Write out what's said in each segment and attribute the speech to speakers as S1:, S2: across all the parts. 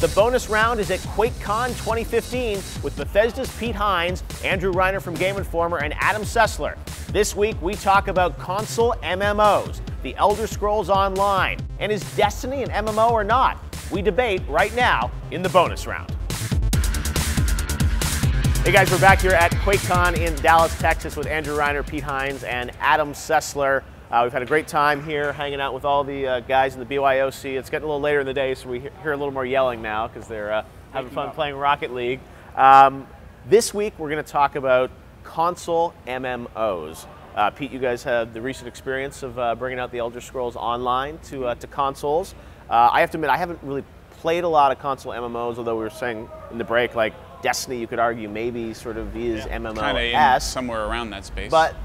S1: The bonus round is at QuakeCon 2015 with Bethesda's Pete Hines, Andrew Reiner from Game Informer, and Adam Sessler. This week we talk about console MMOs, the Elder Scrolls Online, and is Destiny an MMO or not? We debate right now in the bonus round. Hey guys, we're back here at QuakeCon in Dallas, Texas with Andrew Reiner, Pete Hines, and Adam Sessler. We've had a great time here hanging out with all the guys in the BYOC. It's getting a little later in the day, so we hear a little more yelling now because they're having fun playing Rocket League. This week we're going to talk about console MMOs. Pete, you guys had the recent experience of bringing out the Elder Scrolls Online to consoles. I have to admit, I haven't really played a lot of console MMOs, although we were saying in the break, like Destiny, you could argue maybe sort of is MMO-esque.
S2: Somewhere around that space.
S1: But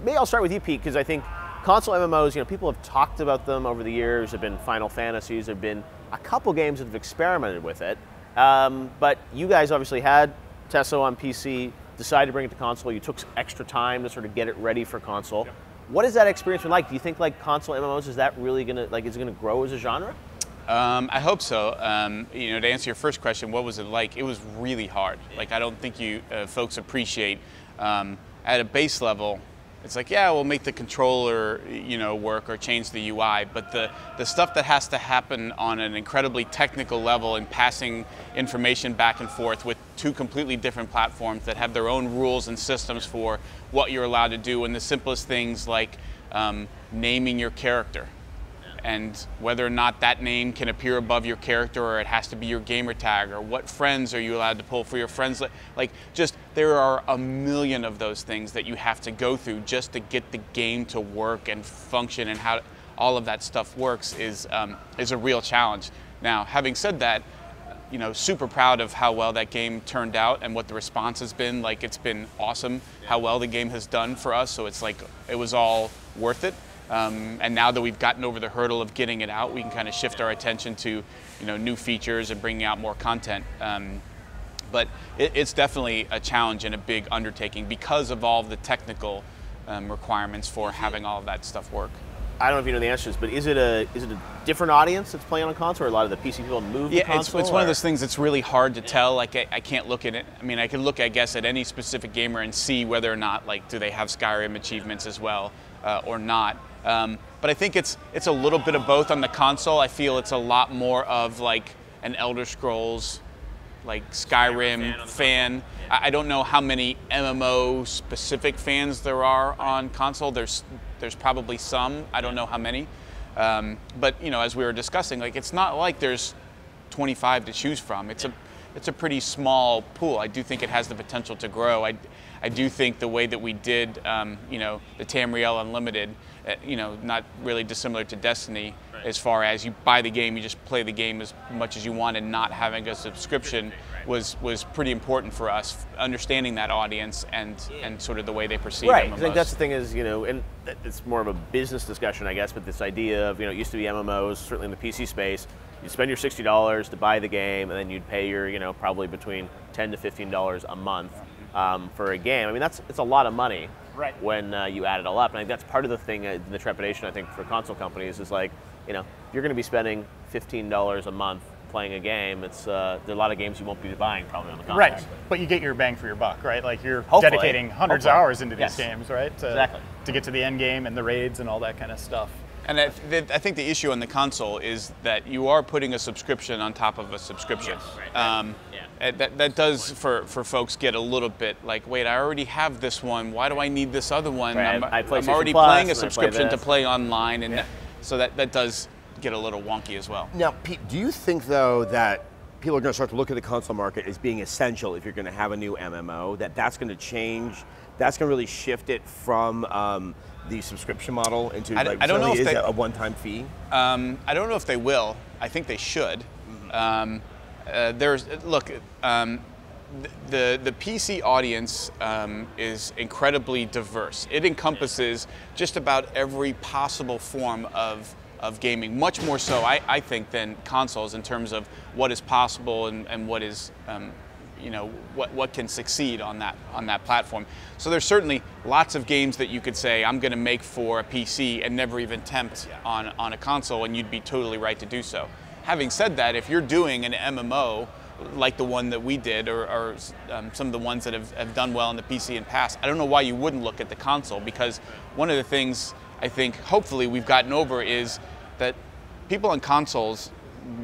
S1: maybe I'll start with you, Pete, because I think console MMOs, you know, people have talked about them over the years. There have been Final Fantasies, there have been a couple games that have experimented with it. But you guys obviously had Tesso on PC, decided to bring it to console. You took extra time to sort of get it ready for console. Yep. What has that experience been like? Do you think like console MMOs, is that really gonna, like, is it gonna grow as a genre?
S2: I hope so. You know, to answer your first question, what was it like? It was really hard. Like, I don't think you folks appreciate at a base level. It's like, yeah, we'll make the controller, you know, work or change the UI, but the stuff that has to happen on an incredibly technical level and passing information back and forth with two completely different platforms that have their own rules and systems for what you're allowed to do, and the simplest things like naming your character and whether or not that name can appear above your character or it has to be your gamer tag, or what friends are you allowed to pull for your friends. Like, just, there are a million of those things that you have to go through just to get the game to work and function, and how all of that stuff works is a real challenge. Now, having said that, you know, super proud of how well that game turned out and what the response has been. Like, it's been awesome how well the game has done for us, so it's like, it was all worth it. And now that we've gotten over the hurdle of getting it out, we can kind of shift our attention to, you know, new features and bringing out more content. But it's definitely a challenge and a big undertaking because of all the technical requirements for having all of that stuff work.
S1: I don't know if you know the answers, but is it a different audience that's playing on console, or a lot of the PC people move to console?
S2: It's one of those things that's really hard to tell. Like, I can't look at it. I mean, I can look, I guess, at any specific gamer and see whether or not, like, do they have Skyrim achievements as well or not. But I think it's a little bit of both on the console. I feel it's a lot more of like an Elder Scrolls, like Skyrim fan. I don't know how many MMO specific fans there are on console. There's probably some. I don't know how many. But you know, as we were discussing, like, it's not like there's 25 to choose from. It's a pretty small pool. I do think it has the potential to grow. I do think the way that we did, you know, the Tamriel Unlimited, you know, not really dissimilar to Destiny, as far as you buy the game, you just play the game as much as you want, and not having a subscription was pretty important for us, understanding that audience and sort of the way they perceive
S1: Right,
S2: MMOs.
S1: I think that's the thing is, you know, and it's more of a business discussion, I guess, but this idea of, you know, it used to be MMOs, certainly in the PC space, you'd spend your $60 to buy the game, and then you'd pay your, you know, probably between $10 to $15 a month for a game. I mean, it's a lot of money when you add it all up. And I think that's part of the thing, the trepidation, I think, for console companies is like, you know, if you're going to be spending $15 a month playing a game, there are a lot of games you won't be buying probably on the console.
S3: Right, but you get your bang for your buck, right? Like, you're dedicating hundreds of hours into these games, right? To get to the end game and the raids and all that kind of stuff.
S2: And I think the issue on the console is that you are putting a subscription on top of a subscription. That does, for folks, get a little bit like, wait, I already have this one. Why do I need this other one? I'm already playing a subscription to play online, and so that does get a little wonky as well.
S4: Now, Pete, do you think, though, that people are going to start to look at the console market as being essential if you're going to have a new MMO, that's going to change, that's going to really shift it from the subscription model into, like,
S2: I don't know if
S4: a one-time fee?
S2: I don't know if they will. I think they should. The PC audience is incredibly diverse. It encompasses just about every possible form of gaming, much more so, I think, than consoles in terms of what is possible and what is, you know, what can succeed on that platform. So there's certainly lots of games that you could say, I'm going to make for a PC and never even tempt on a console, and you'd be totally right to do so. having said that, if you're doing an MMO like the one that we did, or some of the ones that have done well in the PC and past, I don't know why you wouldn't look at the console, because one of the things I think hopefully we've gotten over is that people on consoles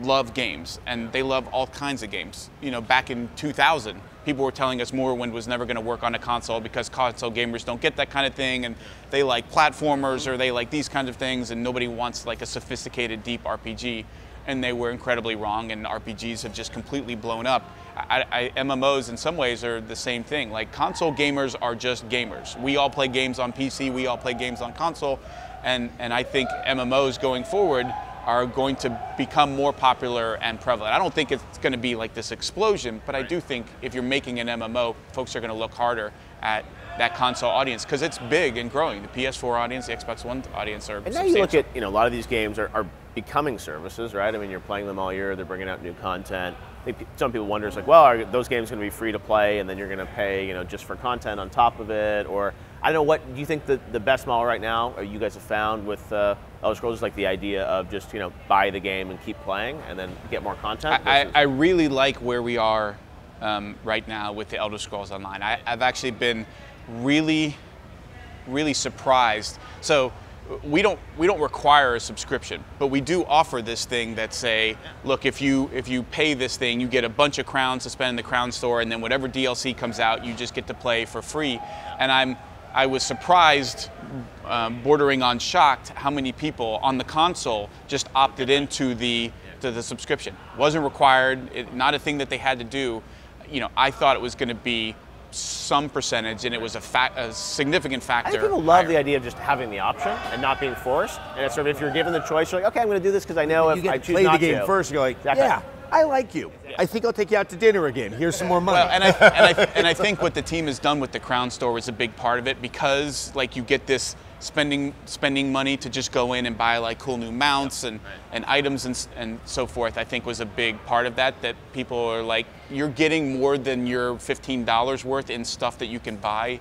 S2: love games, and they love all kinds of games. You know, back in 2000, people were telling us Morrowind was never going to work on a console because console gamers don't get that kind of thing, and they like platformers, or they like these kinds of things, and nobody wants like a sophisticated, deep RPG. And they were incredibly wrong, and RPGs have just completely blown up. MMOs in some ways are the same thing. Like, console gamers are just gamers. We all play games on PC, we all play games on console, and I think MMOs going forward are going to become more popular and prevalent. I don't think it's going to be like this explosion, but I do think if you're making an MMO, folks are going to look harder at that console audience, because it's big and growing. The PS4 audience, the Xbox One audience are substantial.
S1: And now you look at, a lot of these games are becoming services, right? I mean, you're playing them all year, they're bringing out new content. I think some people wonder, it's like, well, are those games going to be free to play, and then you're going to pay, just for content on top of it? Or, I don't know, what do you think the best model right now, or you guys have found with Elder Scrolls, is like the idea of just, buy the game and keep playing, and then get more content?
S2: I really like where we are right now with the Elder Scrolls Online. I've actually been really surprised. So we don't require a subscription, but we do offer this thing that say, look, if you pay this thing, you get a bunch of crowns to spend in the crown store, and then whatever DLC comes out, you just get to play for free. And I was surprised, bordering on shocked, how many people on the console just opted into the subscription. Wasn't required, not a thing that they had to do. I thought it was going to be some percentage, and it was a significant factor.
S1: I think people love the idea of just having the option and not being forced. And it's sort of, if you're given the choice, you're like, okay, I'm going to do this because I know if I choose
S4: play
S1: not
S4: the game
S1: to.
S4: first, you're like,
S1: Exactly.
S4: yeah, I like you. I think I'll take you out to dinner again. Here's some more money.
S2: Well, and I think what the team has done with the Crown Store was a big part of it, because like you get this spending money to just go in and buy like cool new mounts and items and so forth. I think was a big part of that people are like, you're getting more than your $15 worth in stuff that you can buy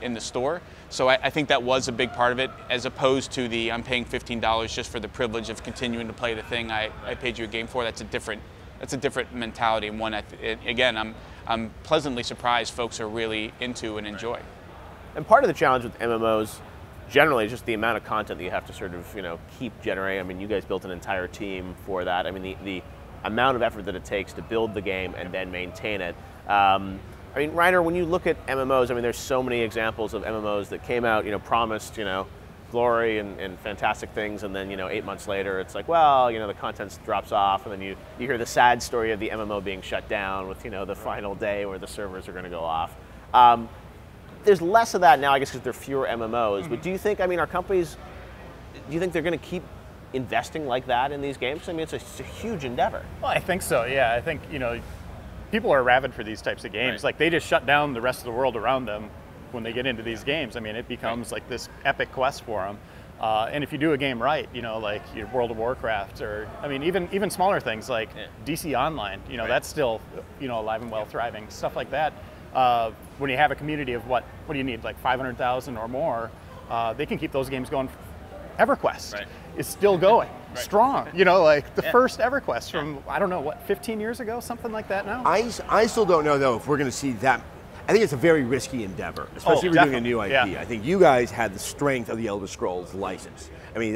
S2: in the store. So I think that was a big part of it, as opposed to I'm paying $15 just for the privilege of continuing to play the thing I paid you a game for. That's a different mentality, and one again I'm pleasantly surprised folks are really into and enjoy.
S1: And part of the challenge with MMOs generally is just the amount of content that you have to sort of keep generating. I mean, you guys built an entire team for that. I mean, the amount of effort that it takes to build the game and then maintain it. I mean, Reiner, when you look at MMOs, I mean, there's so many examples of MMOs that came out, promised, glory and fantastic things, and then 8 months later it's like, well, the content drops off, and then you hear the sad story of the MMO being shut down with the final day where the servers are going to go off. There's less of that now, I guess, because there are fewer MMOs. But do you think, I mean, do you think they're going to keep investing like that in these games? I mean, it's a huge endeavor.
S3: Well, I think so, yeah. I think, people are rabid for these types of games. Right. Like, they just shut down the rest of the world around them when they get into these games. I mean, it becomes like this epic quest for them. And if you do a game right, like your World of Warcraft, or, I mean, even smaller things like DC Online, that's still, alive and well, thriving. Stuff like that. When you have a community of what do you need, like 500,000 or more, they can keep those games going. EverQuest is still going strong. Like the first EverQuest from, I don't know, what, 15 years ago, something like that now?
S4: I still don't know, though, if we're going to see that. I think it's a very risky endeavor, especially if we're doing a new IP. Yeah. I think you guys had the strength of the Elder Scrolls license. I mean,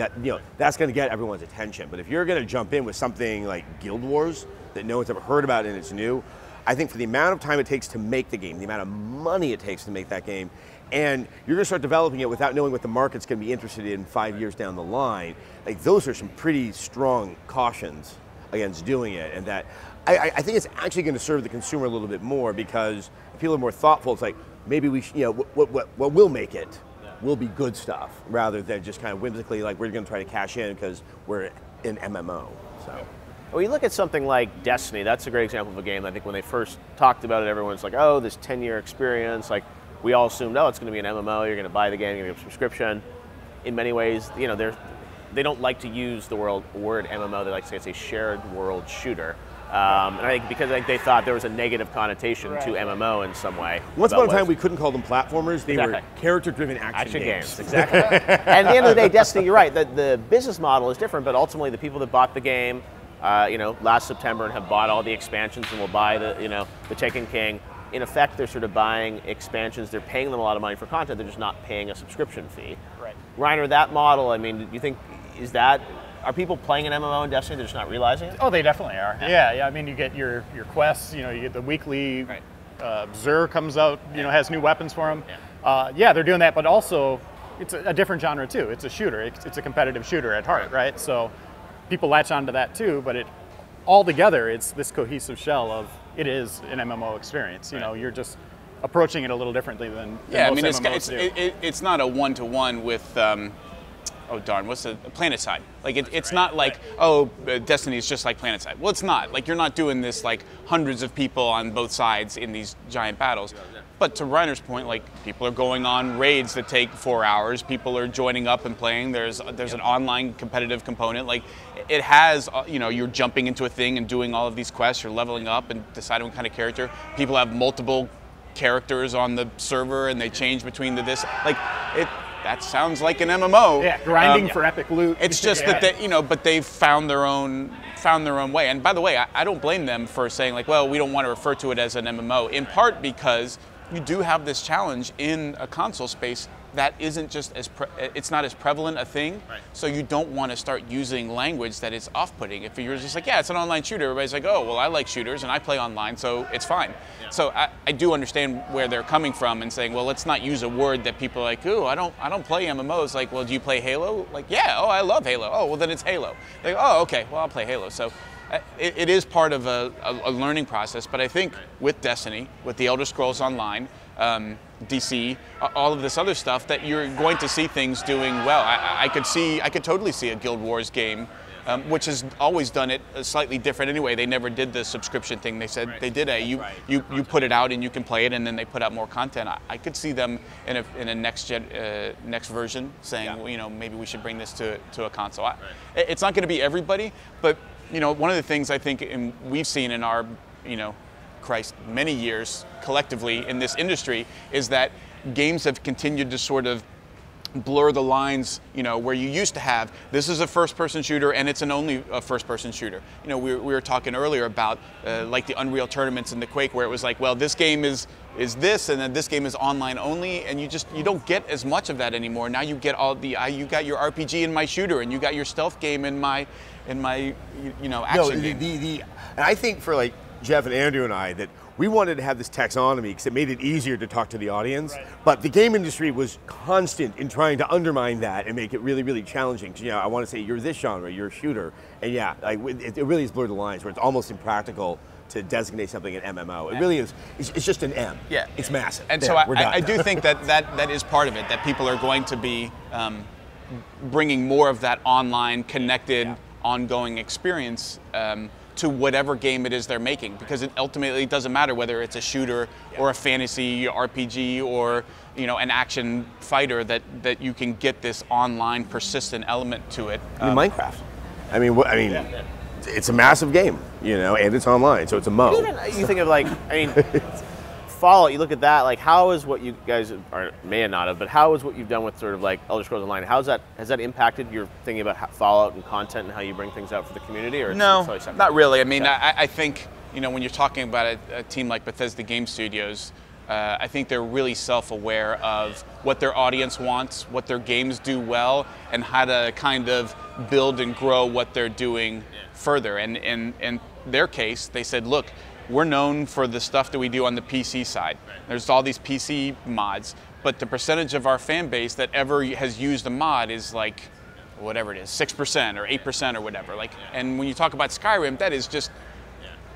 S4: that's going to get everyone's attention. But if you're going to jump in with something like Guild Wars that no one's ever heard about and it's new, I think for the amount of time it takes to make the game, the amount of money it takes to make that game, and you're going to start developing it without knowing what the market's going to be interested in 5 years down the line, like those are some pretty strong cautions against doing it. And that I think it's actually going to serve the consumer a little bit more, because if people are more thoughtful, it's like, maybe we what will make it will be good stuff, rather than just kind of whimsically like, we're going to try to cash in because we're an MMO. So.
S1: When you look at something like Destiny, that's a great example of a game. I think when they first talked about it, everyone's like, oh, this 10-year experience. Like, we all assumed, oh, it's going to be an MMO. You're going to buy the game, you're going to get a subscription. In many ways, they don't like to use the word MMO. They like to say it's a shared world shooter. And I think because they thought there was a negative connotation to MMO in some way.
S4: Once upon a time, we couldn't call them platformers. They were character-driven action games.
S1: Exactly. And at the end of the day, Destiny, you're right. The business model is different, but ultimately the people that bought the game last September and have bought all the expansions and will buy the Taken King. In effect, they're sort of buying expansions. They're paying them a lot of money for content. They're just not paying a subscription fee.
S3: Right.
S1: Reiner, that model, I mean, do you think, are people playing an MMO in Destiny, they're just not realizing it?
S3: Oh, they definitely are. Yeah. I mean, you get your quests, you get the weekly, Xur comes out, has new weapons for them. Yeah, they're doing that, but also it's a different genre too. It's a shooter. It's a competitive shooter at heart, right? So people latch onto that too, but altogether, it's this cohesive shell of it is an MMO experience. You're just approaching it a little differently than most MMOs do.
S2: It's not a one-to-one with, what's the PlanetSide? Like it's not like, Destiny is just like PlanetSide. Well, it's not. Like you're not doing this like hundreds of people on both sides in these giant battles. But to Reiner's point, like people are going on raids that take 4 hours. People are joining up and playing. There's an online competitive component. Like it has, you're jumping into a thing and doing all of these quests. You're leveling up and deciding what kind of character. People have multiple characters on the server and they change between that sounds like an MMO.
S3: Yeah, grinding for epic loot.
S2: It's just that but they've found their own way. And by the way, I don't blame them for saying like, well, we don't want to refer to it as an MMO. In part because you do have this challenge in a console space that isn't just it's not as prevalent a thing. Right. So you don't want to start using language that is off-putting. If you're just like, yeah, it's an online shooter, everybody's like, oh, well, I like shooters and I play online, so it's fine. Yeah. So I do understand where they're coming from and saying, well, let's not use a word that people are like, ooh, I don't play MMOs. Like, well, do you play Halo? Like, yeah, I love Halo. Oh, well, then it's Halo. Like, oh, okay, well, I'll play Halo. So it is part of a learning process, but I think with Destiny, with the Elder Scrolls Online, DC, all of this other stuff, that you're going to see things doing well. I could totally see a Guild Wars game, which has always done it slightly different anyway. They never did the subscription thing. They said they did you put it out and you can play it, and then they put out more content. I could see them in a next version saying, maybe we should bring this to a console. It's not going to be everybody, but one of the things I think we've seen in our many years collectively in this industry is that games have continued to sort of blur the lines, where you used to have, this is a first-person shooter and it's only a first-person shooter. We were talking earlier about like the Unreal tournaments in the Quake, where it was like, well, this game is this, and then this game is online only, and you don't get as much of that anymore. Now you get you got your RPG in my shooter, and you got your stealth game in my action game.
S4: And I think for like Jeff and Andrew and I, that we wanted to have this taxonomy because it made it easier to talk to the audience. Right. But the game industry was constant in trying to undermine that and make it really, really challenging. I want to say you're this genre, you're a shooter, and it really has blurred the lines where it's almost impractical to designate something an MMO. It really is. It's just an M. Yeah, it's massive.
S2: And so I do think that is part of it. That people are going to be bringing more of that online, connected, ongoing experience to whatever game it is they're making, because it ultimately doesn't matter whether it's a shooter or a fantasy RPG or an action fighter, that you can get this online persistent element to it.
S4: Minecraft. It's a massive game, and it's online, so it's a MMO.
S1: Even you think of Fallout, you look at that, like how is what you guys may not have, but how is what you've done with sort of like Elder Scrolls Online, has that impacted your thinking about Fallout and content and how you bring things out for the community? Or
S2: no, not really. I think, when you're talking about a team like Bethesda Game Studios, I think they're really self-aware of what their audience wants, what their games do well, and how to kind of build and grow what they're doing further. And in their case, they said, look, we're known for the stuff that we do on the PC side. There's all these PC mods, but the percentage of our fan base that ever has used a mod is like, whatever it is, 6% or 8% or whatever. And when you talk about Skyrim, that is just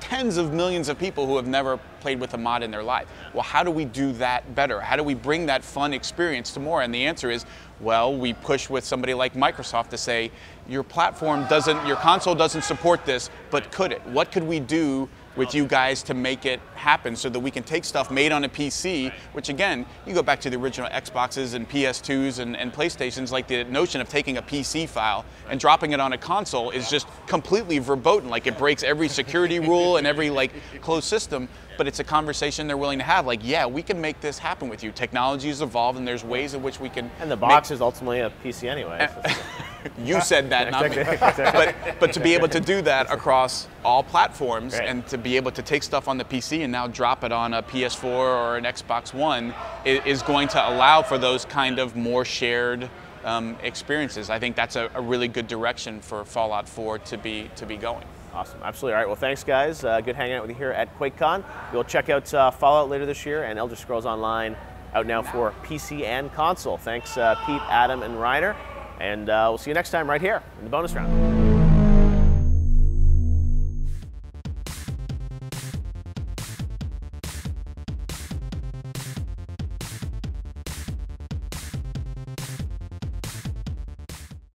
S2: tens of millions of people who have never played with a mod in their life. Well, how do we do that better? How do we bring that fun experience to more? And the answer is, well, we push with somebody like Microsoft to say, your console doesn't support this, but could it? What could we do with you guys to make it happen so that we can take stuff made on a PC, which again, you go back to the original Xboxes and PS2s and PlayStations, like the notion of taking a PC file and dropping it on a console is just completely verboten. Like it breaks every security rule and every closed system. but it's a conversation they're willing to have. Like, yeah, we can make this happen with you. Technology has evolved, and there's ways in which we can.
S1: And the box is ultimately a PC anyway.
S2: You said that, not me. But to be able to do that across all platforms, and to be able to take stuff on the PC and now drop it on a PS4 or an Xbox One is going to allow for those kind of more shared experiences. I think that's a really good direction for Fallout 4 to be going.
S1: Awesome, absolutely. All right, well, thanks, guys. Good hanging out with you here at QuakeCon. We'll check out Fallout later this year, and Elder Scrolls Online out now for PC and console. Thanks, Pete, Adam, and Reiner. And we'll see you next time right here in the bonus round.